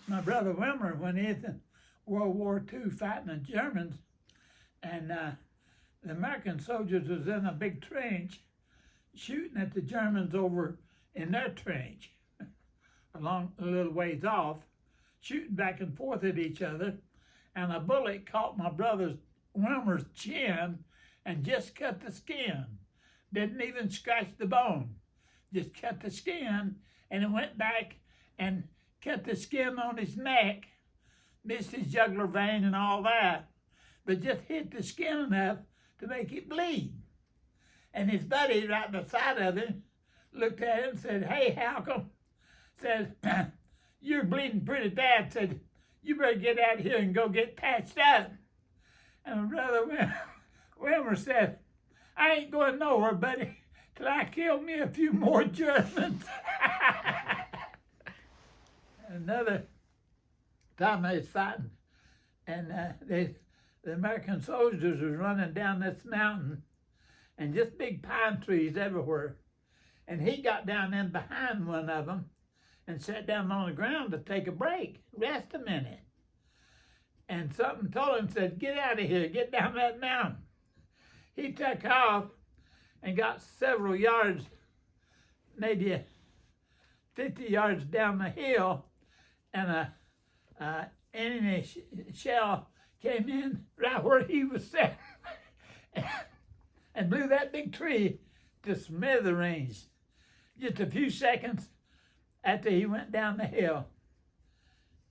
my brother Wilmer, when he was in World War II fighting the Germans, and the American soldiers was in a big trench shooting at the Germans over in their trench, along a little ways off, shooting back and forth at each other, and a bullet caught my brother Wilmer's chin and just cut the skin. Didn't even scratch the bone, just cut the skin, and it went back and cut the skin on his neck, missed his jugular vein and all that, but just hit the skin enough to make it bleed. And his buddy right beside of him looked at him and said, "Hey, Halcom," said, "you're bleeding pretty bad," said, "you better get out of here and go get patched up." And my brother Wilmer said, "I ain't going nowhere, buddy, till I kill me a few more Germans." Another time they was fighting, and the American soldiers was running down this mountain, and just big pine trees everywhere. And he got down in behind one of them and sat down on the ground to take a break, rest a minute. And something told him, said, "Get out of here, get down that mountain." He took off and got several yards, maybe 50 yards down the hill, and a enemy shell came in right where he was sitting and blew that big tree to smithereens just a few seconds after he went down the hill.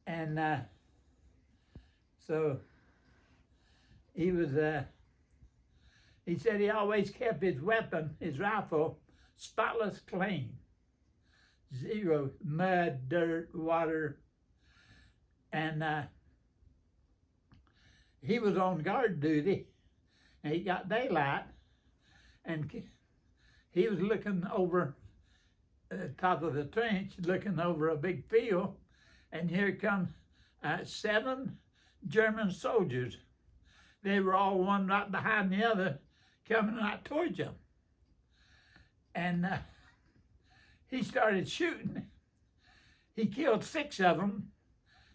And so he was, he said he always kept his weapon, his rifle, spotless clean. Zero mud, dirt, water. And he was on guard duty, and he got daylight, and he was looking over the top of the trench, looking over a big field, and here come 7 German soldiers. They were all one right behind the other, coming right towards him. And he started shooting. He killed 6 of them,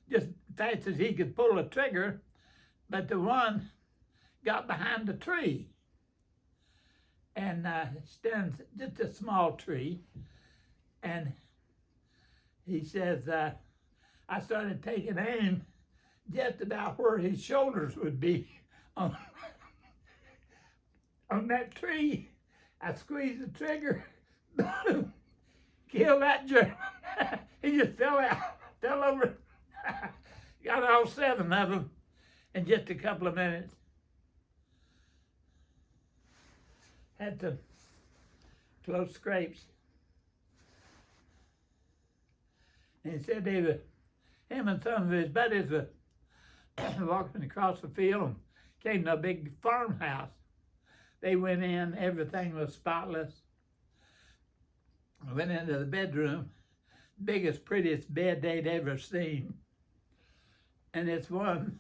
just fast as he could pull a trigger, but the one got behind the tree. And stands just a small tree. And he says, I started taking aim just about where his shoulders would be on that tree. I squeezed the trigger, killed that German. He just fell over. Got all 7 of them in just a couple of minutes. Had some close scrapes. And he said him and some of his buddies were walking across the field and came to a big farmhouse. They went in, everything was spotless. Went into the bedroom, biggest, prettiest bed they'd ever seen. And this one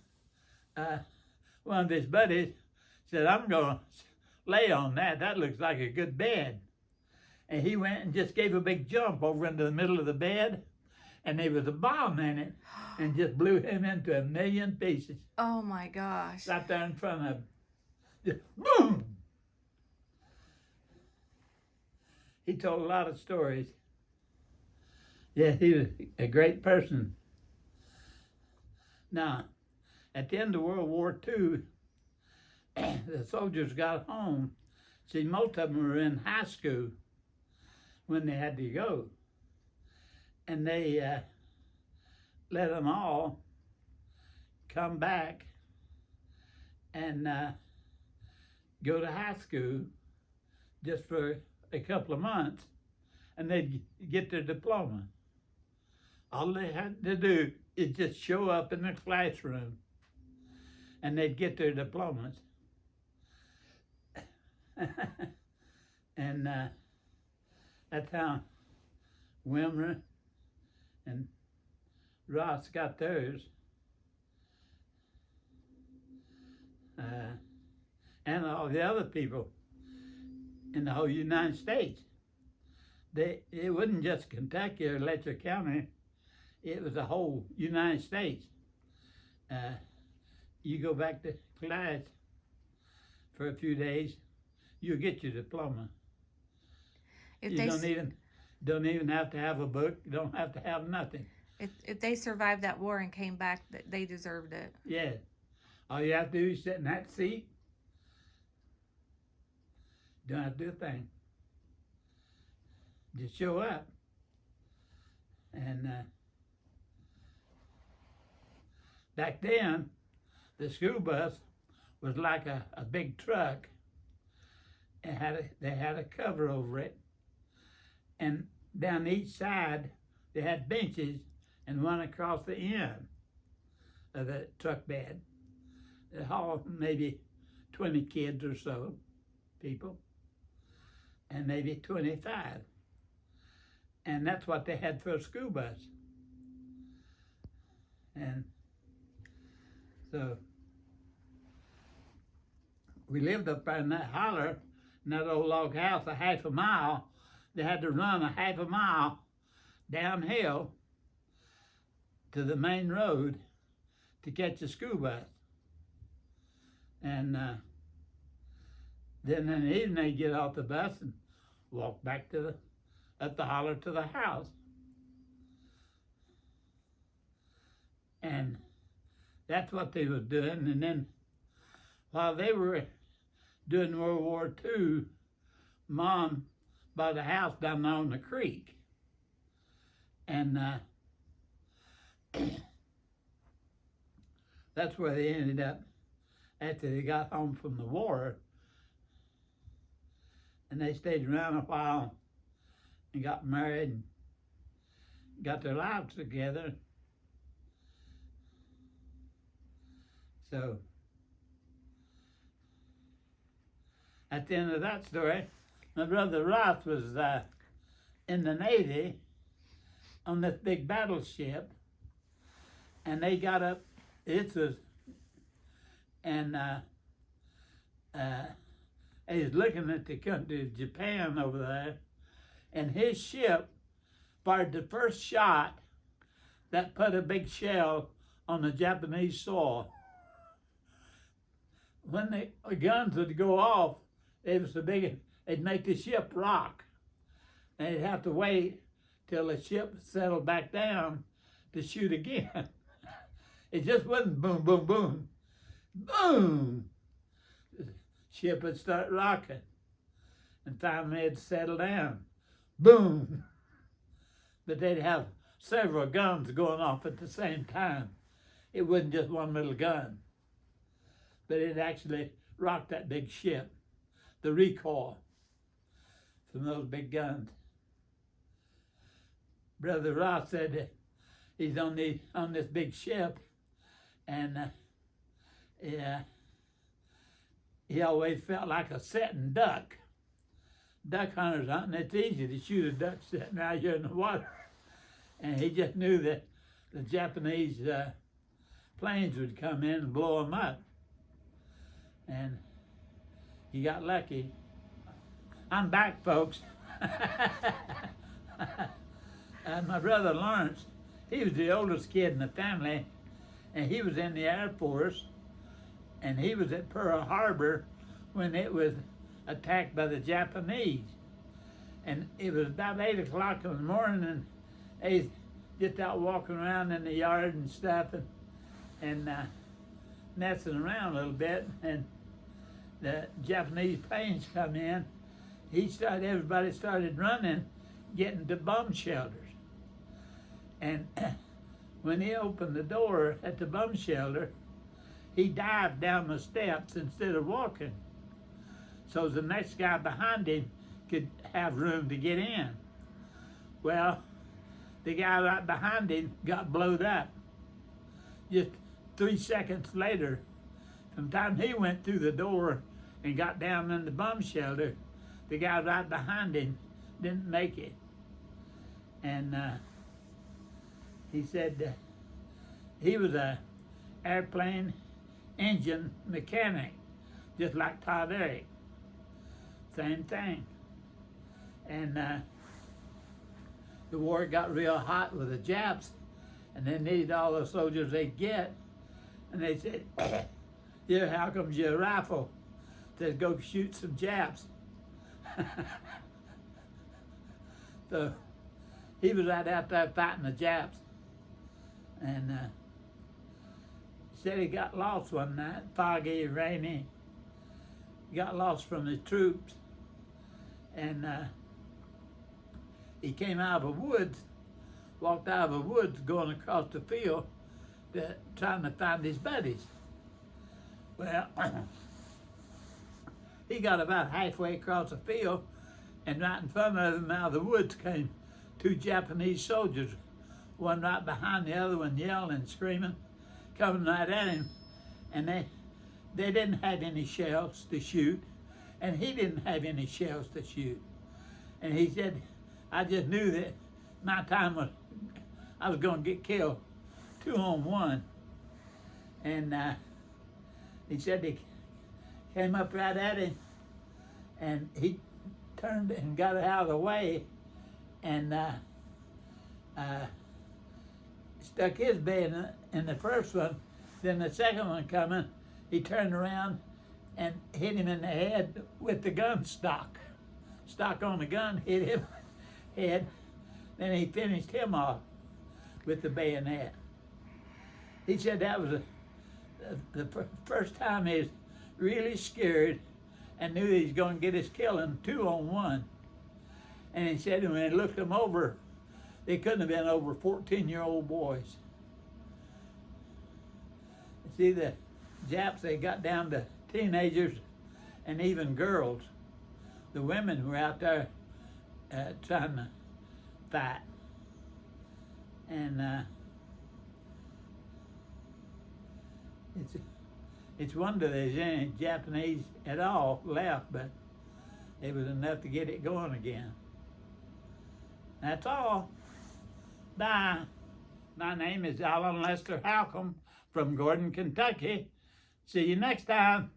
of his buddies said, "I'm gonna lay on that. That looks like a good bed." And he went and just gave a big jump over into the middle of the bed, and there was a bomb in it, and just blew him into a million pieces. Oh my gosh. Right there in front of him. Just boom! He told a lot of stories. Yeah, he was a great person. Now, at the end of World War II, the soldiers got home. See, most of them were in high school when they had to go. And they let them all come back and go to high school just for a couple of months, and they'd get their diploma. All they had to do is just show up in the classroom, and they'd get their diplomas. And that's how Wilmer and Ross got theirs. And all the other people in the whole United States. It wasn't just Kentucky or Letcher County. It was the whole United States. Uh, you go back to class for a few days, you'll get your diploma. If You they don't even have to have a book. You don't have to have nothing. if they survived that war and came back, they deserved it. Yeah. All you have to do is sit in that seat. Don't have to do a thing. Just show up. And back then, the school bus was like a big truck. They had a cover over it. And down each side, they had benches and one across the end of the truck bed. It hauled maybe 20 kids or so, people, and maybe 25. And that's what they had for a school bus. And so we lived up there in that holler, in that old log house, a half a mile. They had to run a half a mile downhill to the main road to catch a school bus. And then in the evening they get off the bus and walk back to up the holler to the house. And that's what they was doing. And then while they were doing World War II, Mom bought a house down there on the creek. And that's where they ended up after they got home from the war. And they stayed around a while and got married and got their lives together. So at the end of that story, my brother Ross was in the Navy on this big battleship, and they got up, and he was looking at the country of Japan over there, and his ship fired the first shot that put a big shell on the Japanese soil. When the guns would go off, it was so big, it'd make the ship rock. And they'd have to wait till the ship settled back down to shoot again. It just wasn't boom, boom, boom. Boom! The ship would start rocking. And finally it'd settle down. Boom! But they'd have several guns going off at the same time. It wasn't just one little gun. But it actually rocked that big ship, the recoil from those big guns. Brother Ross said that he's on this big ship, and he always felt like a sitting duck. Duck hunters hunting, it's easy to shoot a duck sitting out here in the water. And he just knew that the Japanese planes would come in and blow him up. And he got lucky. I'm back, folks. My brother Lawrence, he was the oldest kid in the family, and he was in the Air Force, and he was at Pearl Harbor when it was attacked by the Japanese. And it was about 8 o'clock in the morning, and they just out walking around in the yard and stuff, and messing around a little bit, and the Japanese planes come in. Everybody started running, getting to bomb shelters. And when he opened the door at the bomb shelter, he dived down the steps instead of walking. So the next guy behind him could have room to get in. Well, the guy right behind him got blowed up. Just 3 seconds later, from the time he went through the door and got down in the bomb shelter, the guy right behind him didn't make it. And he said he was a airplane engine mechanic, just like Todd Eric. Same thing. And the war got real hot with the Japs, and they needed all the soldiers they get, and they said, "Here, how comes your rifle?" Says, "Go shoot some Japs." So he was right out there fighting the Japs, and he said he got lost one night, foggy, rainy. He got lost from his troops, and he came out of the woods, walked out of the woods, going across the field, trying to find his buddies. Well, he got about halfway across the field, and right in front of him out of the woods came two Japanese soldiers, one right behind the other one, yelling and screaming, coming right at him. And they didn't have any shells to shoot, and he didn't have any shells to shoot. And he said, "I just knew that my time was, I was going to get killed 2 on 1. And he said they came up right at him, and he turned and got out of the way, and stuck his bayonet in the first one. Then the second one coming, he turned around and hit him in the head with the gun stock. Stock on the gun hit him head. Then he finished him off with the bayonet. He said that was the first time he was really scared and knew he was going to get his killing 2 on 1. And he said when he looked them over, they couldn't have been over 14-year-old boys. See, the Japs, they got down to teenagers and even girls. The women were out there trying to fight. And it's wonder there's any Japanese at all left, but it was enough to get it going again. That's all. Bye. My name is Alan Lester Halcomb from Gordon, Kentucky. See you next time.